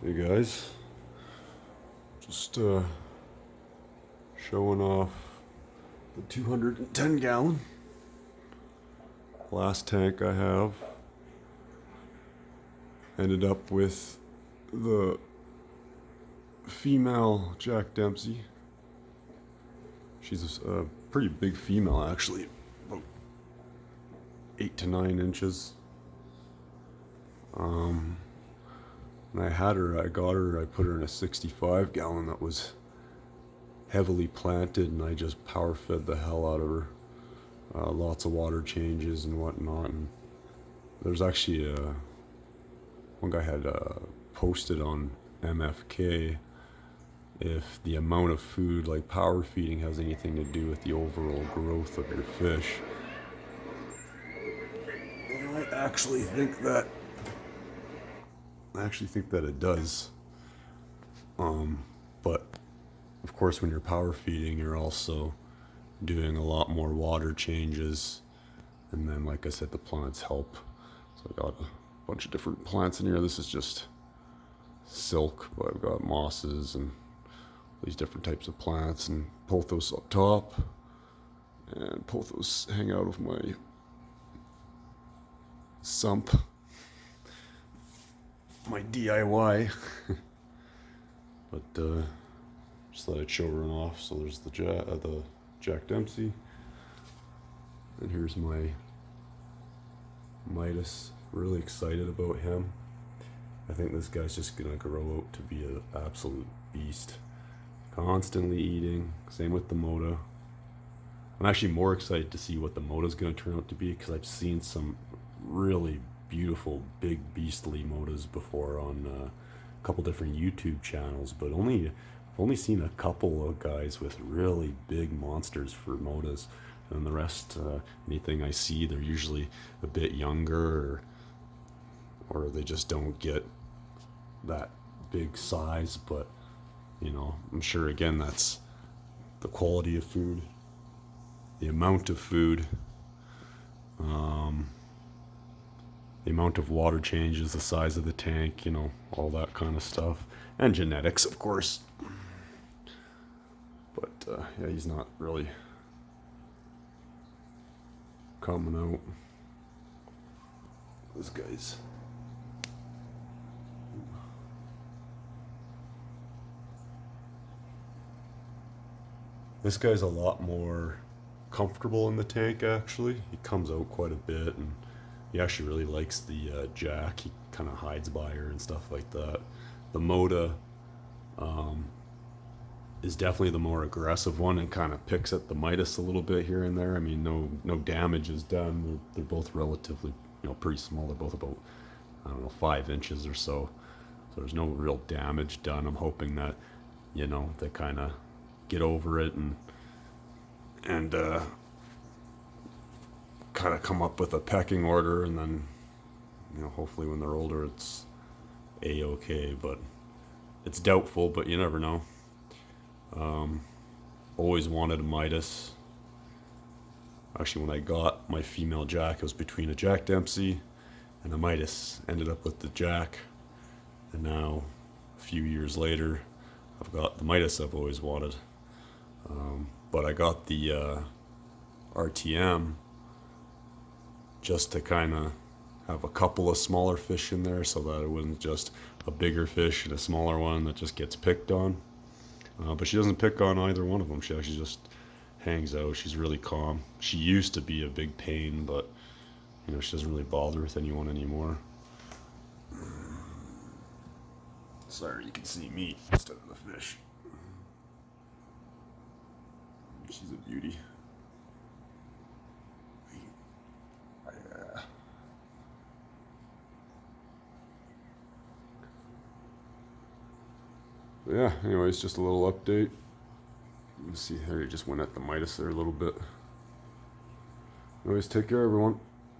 Hey guys, just showing off the 210 gallon last tank I have. Ended up with the female Jack Dempsey. She's a pretty big female actually, about 8 to 9 inches. And I put her in a 65 gallon that was heavily planted, and I just power fed the hell out of her. Lots of water changes and whatnot. And there's actually one guy had posted on MFK if the amount of food, like power feeding, has anything to do with the overall growth of your fish. And I actually think that it does. But of course, when you're power feeding, you're also doing a lot more water changes. And then, like I said, the plants help. So I got a bunch of different plants in here. This is just silk, but I've got mosses and these different types of plants, and pothos up top. And pothos hang out of my sump. My DIY. But just thought I'd show her off. So there's the Jack Dempsey, and here's my midas. Really excited about him. I think this guy's just gonna grow out to be an absolute beast. Constantly eating. Same with the Moda. I'm actually more excited to see what the Moda's gonna turn out to be, because I've seen some really beautiful big beastly Modas before on a couple different YouTube channels, but I've only seen a couple of guys with really big monsters for Modas, and the rest, anything I see, they're usually a bit younger, or they just don't get that big size. But I'm sure again that's the quality of food, the amount of food, the amount of water changes, the size of the tank, all that kind of stuff, and genetics, of course. But yeah, he's not really coming out. This guy's a lot more comfortable in the tank, actually. He comes out quite a bit, and he actually really likes the Jack. He kind of hides by her and stuff like that. The Moda is definitely the more aggressive one, and kind of picks at the midas a little bit here and there. I mean, no damage is done. They're both relatively, pretty small. They're both about, 5 inches or so. So there's no real damage done. I'm hoping that, they kind of get over it and kind of come up with a pecking order, and then hopefully when they're older it's a-okay. But it's doubtful, but you never know. Always wanted a midas. Actually, when I got my female Jack, it was between a Jack Dempsey and a midas. Ended up with the Jack, and now a few years later I've got the midas I've always wanted. But I got the RTM just to kind of have a couple of smaller fish in there, so that it wasn't just a bigger fish and a smaller one that just gets picked on. But she doesn't pick on either one of them. She actually just hangs out. She's really calm. She used to be a big pain, but she doesn't really bother with anyone anymore. Sorry, you can see me instead of the fish. She's a beauty. Yeah, anyways, just a little update. Let's see, there, he just went at the midas there a little bit. Anyways, take care, everyone.